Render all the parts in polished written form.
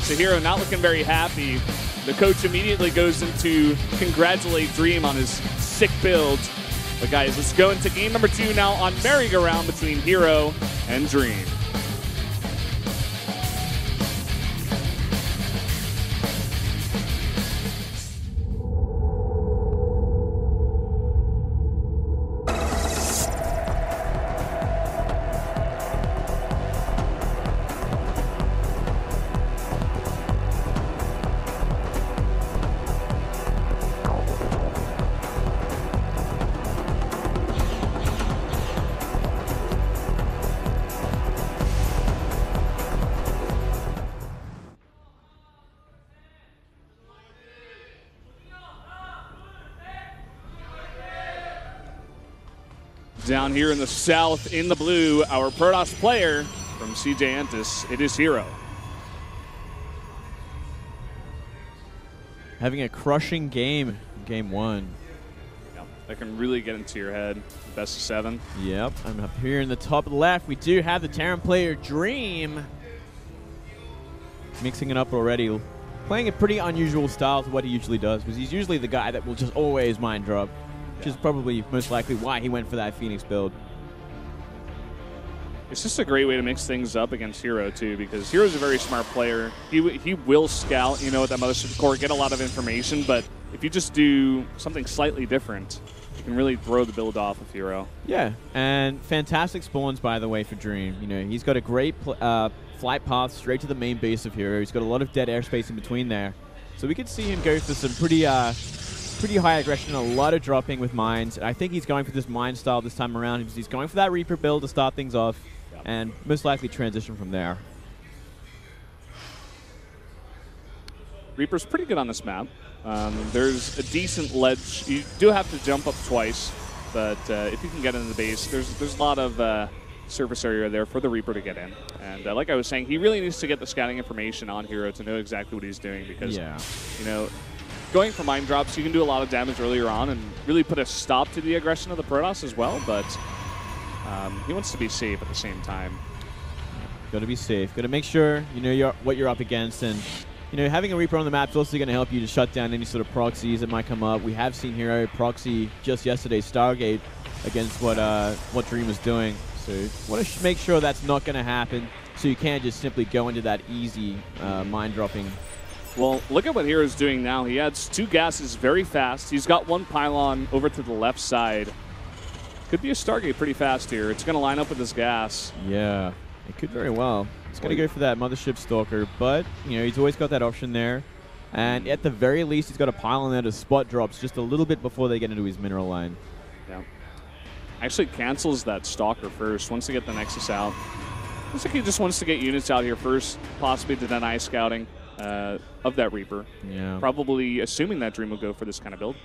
So herO not looking very happy. The coach immediately goes into congratulate Dream on his sick build. But guys, let's go into game number 2 now on merry-go-round between herO and Dream. Down here in the south, in the blue, our Protoss player from CJ Entis, it is herO. Having a crushing game, game 1. Yep, that can really get into your head. Best of 7. Yep, I'm up here in the top of the left. We do have the Terran player Dream. Mixing it up already. Playing a pretty unusual style to what he usually does, because he's usually the guy that will just always mind drop. Which is probably most likely why he went for that Phoenix build. It's just a great way to mix things up against herO too, because herO's a very smart player. He will scout, you know, at that mothership core, get a lot of information, but if you just do something slightly different, you can really throw the build off of herO. Yeah, and fantastic spawns, by the way, for Dream. You know, he's got a great flight path straight to the main base of herO. He's got a lot of dead airspace in between there. So we could see him go for some pretty high aggression, a lot of dropping with mines. I think he's going for this mine style this time around. He's going for that Reaper build to start things off, and most likely transition from there. Reaper's pretty good on this map. There's a decent ledge. You do have to jump up twice, but if you can get into the base, there's a lot of surface area there for the Reaper to get in. And like I was saying, he really needs to get the scouting information on herO to know exactly what he's doing, because you know, going for mine drops, you can do a lot of damage earlier on and really put a stop to the aggression of the Protoss as well, but he wants to be safe at the same time. Got to be safe. Got to make sure you know what you're up against, and you know, having a Reaper on the map is also going to help you to shut down any sort of proxies that might come up. We have seen herO proxy just yesterday Stargate against what Dream was doing, so you want to make sure that's not going to happen, so you can't just simply go into that easy mine dropping. Well, look at what herO's doing now. He adds 2 gases very fast. He's got 1 pylon over to the left side. Could be a Stargate pretty fast here. It's going to line up with this gas. Yeah, it could very well. He's going to go for that Mothership Stalker, but you know, he's always got that option there. And at the very least, he's got a pylon there to spot drops just a little bit before they get into his mineral line. Yeah. Actually cancels that Stalker first, wants to get the Nexus out. Looks like he just wants to get units out here first, possibly to deny scouting of that Reaper. Yeah. Probably assuming that Dream will go for this kind of build.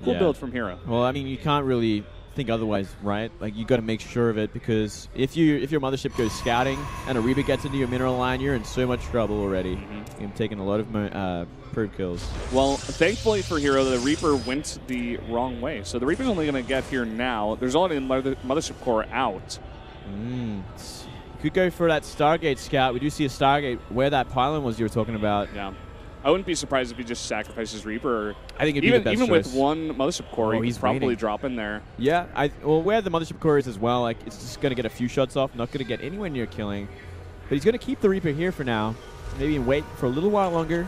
Cool build from herO. Well, I mean, you can't really think otherwise, right? Like, you got to make sure of it, because if your mothership goes scouting and a Reaper gets into your mineral line, you're in so much trouble already. You're taking a lot of probe kills. Well, thankfully for herO, the Reaper went the wrong way. So the Reaper's only going to get here now. There's already a mothership core out. Could go for that Stargate scout. We do see a Stargate where that pylon was you were talking about. Yeah. I wouldn't be surprised if he just sacrifices Reaper. I think it'd be the best even choice. with 1 mothership core, he's probably dropping there. Yeah, well, where the mothership core is as well, like, it's just going to get a few shots off, not going to get anywhere near killing. But he's going to keep the Reaper here for now. Maybe wait for a little while longer.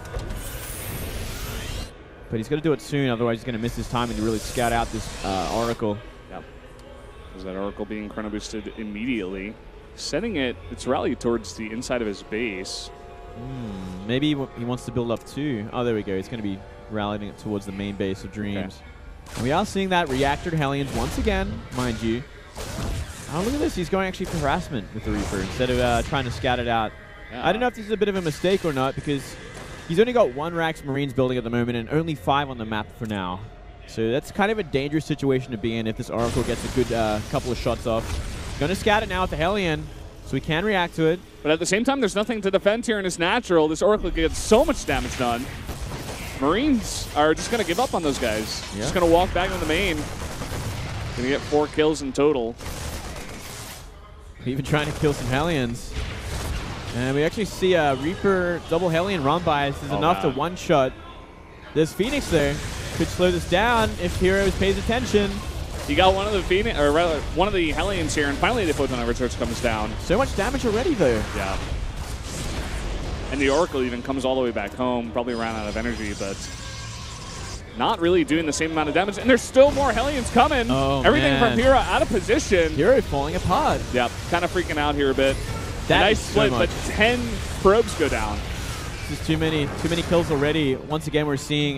But he's going to do it soon, otherwise he's going to miss his time and really scout out this Oracle. Yep. There's that Oracle being chrono boosted immediately. Setting its rally towards the inside of his base. Maybe he wants to build up too. Oh, there we go. He's going to be rallying it towards the main base of Dreams. Okay. And we are seeing that reactor to Hellions once again, mind you. Oh, look at this. He's going actually for harassment with the Reaper instead of trying to scout it out. Yeah. I don't know if this is a bit of a mistake or not, because he's only got 1 Rax Marines building at the moment and only 5 on the map for now. So that's kind of a dangerous situation to be in if this Oracle gets a good couple of shots off. Going to scout it now with the Hellion, so we can react to it. But at the same time, there's nothing to defend here in his natural. This Oracle gets so much damage done. Marines are just going to give up on those guys. Yeah. Just going to walk back on the main. Going to get 4 kills in total. Even trying to kill some Hellions. And we actually see a Reaper double Hellion run by. This is enough to one-shot this Phoenix there. Could slow this down if herO pays attention. You got one of the Phoenix, or rather, one of the Hellions here, and finally the Photon Overcharge comes down. So much damage already, though. Yeah. And the Oracle even comes all the way back home, probably ran out of energy, but not really doing the same amount of damage. And there's still more Hellions coming. Oh, Everything man. from herO out of position. herO falling apart. Yep, kind of freaking out here a bit. That nice is so split, much. but 10 probes go down. Just too many kills already. Once again, we're seeing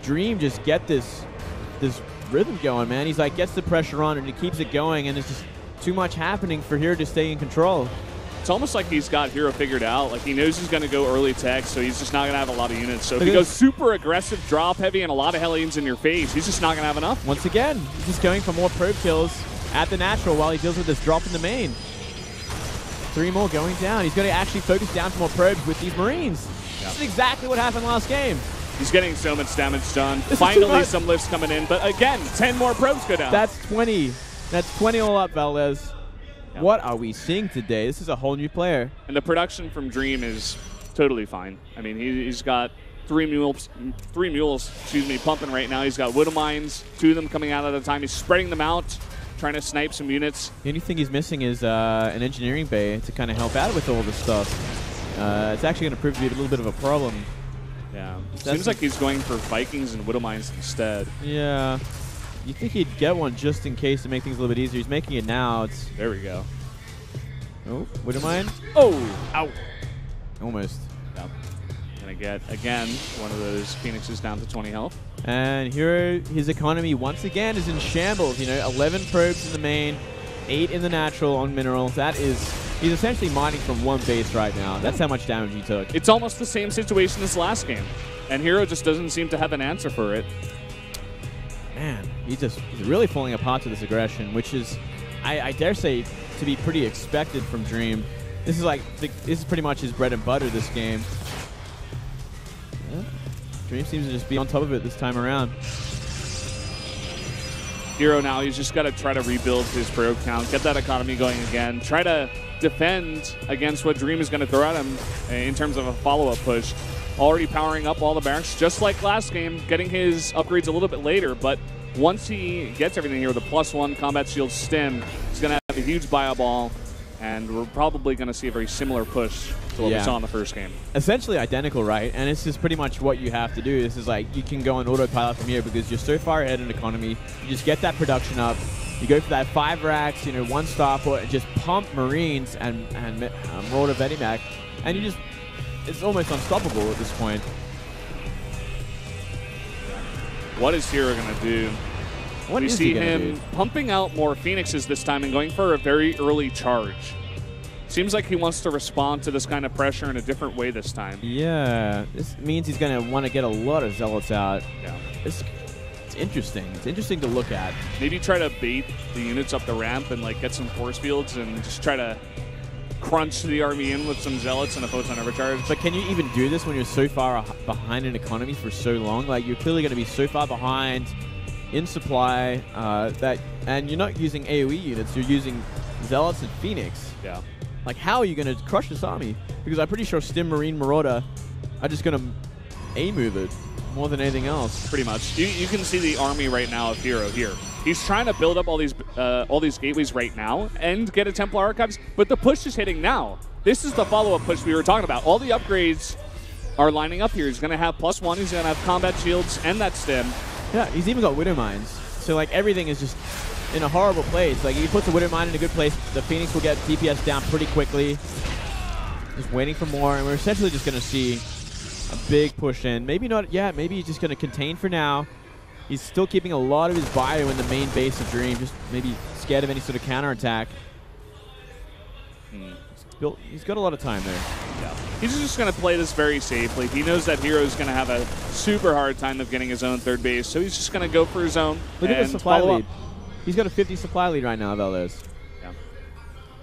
Dream just get this rhythm going, man. He's like, gets the pressure on and he keeps it going, and it's just too much happening for herO to stay in control. It's almost like he's got herO figured out. Like, he knows he's going to go early tech, so he's just not going to have a lot of units. So if he goes super aggressive, drop heavy, and a lot of Hellions in your face, he's just not going to have enough. Once again, he's just going for more probe kills at the natural while he deals with this drop in the main. 3 more going down. He's going to actually focus down for more probes with these Marines. Yeah. This is exactly what happened last game. He's getting so much damage done. This Finally, some lifts coming in. But again, 10 more probes go down. That's 20. That's 20 all up, Valdez. Yep. What are we seeing today? This is a whole new player. And the production from Dream is totally fine. I mean, he's got three mules, pumping right now. He's got Widow Mines, 2 of them coming out at a time. He's spreading them out, trying to snipe some units. The only thing he's missing is an engineering bay to kind of help out with all this stuff. It's actually going to prove to be a little bit of a problem. Yeah. Seems like he's going for Vikings and Widow Mines instead. Yeah. You think he'd get one just in case to make things a little bit easier. He's making it now. There we go. Oh, Widow Mine. Oh! Ow! Almost. Yep. Gonna get, again, one of those Phoenixes down to 20 health. And herO, his economy once again is in shambles. You know, 11 probes in the main, 8 in the natural on minerals. That is, he's essentially mining from one base right now. That's how much damage he took. It's almost the same situation as last game. And herO just doesn't seem to have an answer for it. Man, he's really falling apart to this aggression, which is, I dare say, to be pretty expected from Dream. This is pretty much his bread and butter this game. Yeah. Dream seems to just be on top of it this time around. herO now, he's just got to try to rebuild his probe count, get that economy going again, try to defend against what Dream is going to throw at him in terms of a follow-up push. Already powering up all the barracks, just like last game, getting his upgrades a little bit later, but once he gets everything here with a +1 combat shield stim, he's going to have a huge bio-ball, and we're probably going to see a very similar push to what we saw in the first game. Essentially identical, right? And this is pretty much what you have to do. This is like, you can go on autopilot from here because you're so far ahead in economy. You just get that production up. You go for that 5 racks, you know, 1 starport, and just pump Marines and Marauder Vedimac, and you just, it's almost unstoppable at this point. What is herO going to do? We see him pumping out more Phoenixes this time and going for a very early charge. Seems like he wants to respond to this kind of pressure in a different way this time. Yeah, this means he's going to want to get a lot of Zealots out. Yeah. It's interesting. It's interesting to look at. Maybe try to bait the units up the ramp and like get some force fields and just try to crunch the army in with some Zealots and a Photon Overcharge. But can you even do this when you're so far behind in economy for so long? Like, you're clearly going to be so far behind in supply and you're not using AoE units, you're using Zealots and Phoenix. Yeah. Like, how are you going to crush this army? Because I'm pretty sure Stim, Marine, Marauder are just going to A-move it more than anything else. Pretty much. You can see the army right now of herO here. He's trying to build up all these gateways right now and get a Templar Archives, but the push is hitting now. This is the follow-up push we were talking about. All the upgrades are lining up here. He's going to have +1, he's going to have combat shields and that stim. Yeah, he's even got Widow Mines. So, like, everything is just in a horrible place. Like, if he puts a Widow Mine in a good place, the Phoenix will get DPS down pretty quickly. Just waiting for more, and we're essentially just going to see a big push in. Maybe not yet. Maybe he's just going to contain for now. He's still keeping a lot of his bio in the main base of Dream, just maybe scared of any sort of counterattack. He's got a lot of time there. Yeah. He's just going to play this very safely. He knows that herO's going to have a super hard time of getting his own third base, so he's just going to go for his own. Look at the supply lead. He's got a 50 supply lead right now, Valdez. Yeah.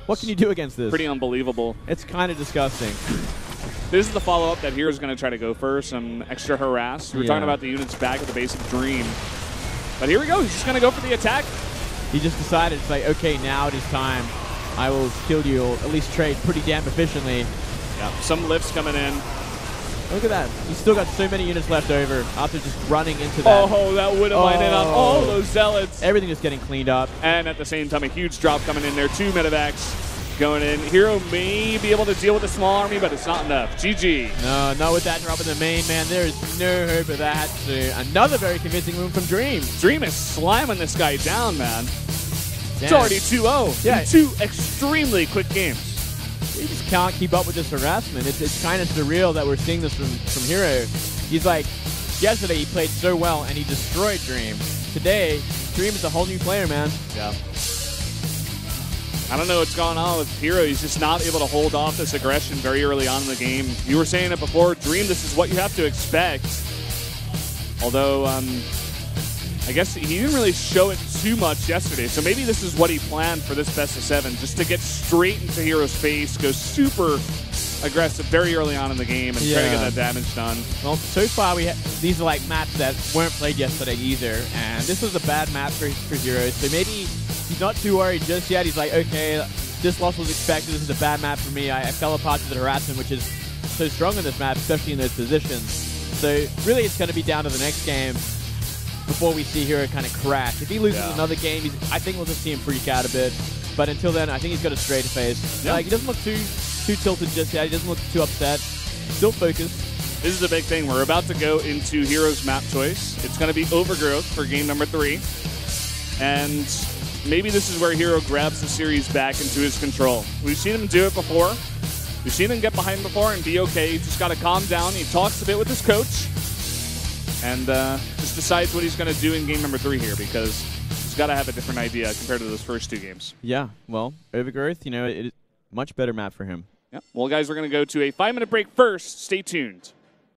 What can you do against this? Pretty unbelievable. It's kind of disgusting. This is the follow-up that herO's going to try to go for, some extra harass. We're talking about the units back at the base of Dream. But here we go. He's just going to go for the attack. He just decided, it's like, okay, now it is time. I will kill you, or at least trade pretty damn efficiently. Yeah, some lifts coming in. Look at that. He's still got so many units left over after just running into that. Oh, that would have minded on all those zealots. Everything is getting cleaned up. And at the same time, a huge drop coming in there. 2 medevacs going in. herO may be able to deal with a small army, but it's not enough. GG. No, not with that drop in the main, man. There is no hope of that. So another very convincing move from Dream. Dream is slamming this guy down, man. Damn. It's already 2-0 Yeah. in 2 extremely quick games. He just can't keep up with this harassment. It's kind of surreal that we're seeing this from herO. He's like, yesterday he played so well and he destroyed Dream. Today, Dream is a whole new player, man. Yeah. I don't know what's going on with herO. He's just not able to hold off this aggression very early on in the game. You were saying it before, Dream, this is what you have to expect. Although, I guess he didn't really show it too much yesterday, so maybe this is what he planned for this best of 7, just to get straight into herO's face, go super aggressive very early on in the game, and try to get that damage done. Well, so far these are like maps that weren't played yesterday either, and this was a bad map for herO, so maybe he's not too worried just yet. He's like, okay, this loss was expected, this is a bad map for me, I fell apart to the harassment, which is so strong in this map, especially in those positions. So really it's going to be down to the next game before we see herO kind of crash. If he loses another game, I think we'll just see him freak out a bit. But until then, I think he's got a straight face. Like, he doesn't look too tilted just yet. He doesn't look too upset. Still focused. This is a big thing. We're about to go into herO's map choice. It's going to be Overgrowth for game number 3. And maybe this is where herO grabs the series back into his control. We've seen him do it before. We've seen him get behind before and be okay. He's just got to calm down. He talks a bit with his coach. And just decides what he's going to do in game number 3 here, because he's got to have a different idea compared to those first 2 games. Yeah, well, Overgrowth, it is much better map for him. Yeah. Well, guys, we're going to go to a 5-minute break first. Stay tuned.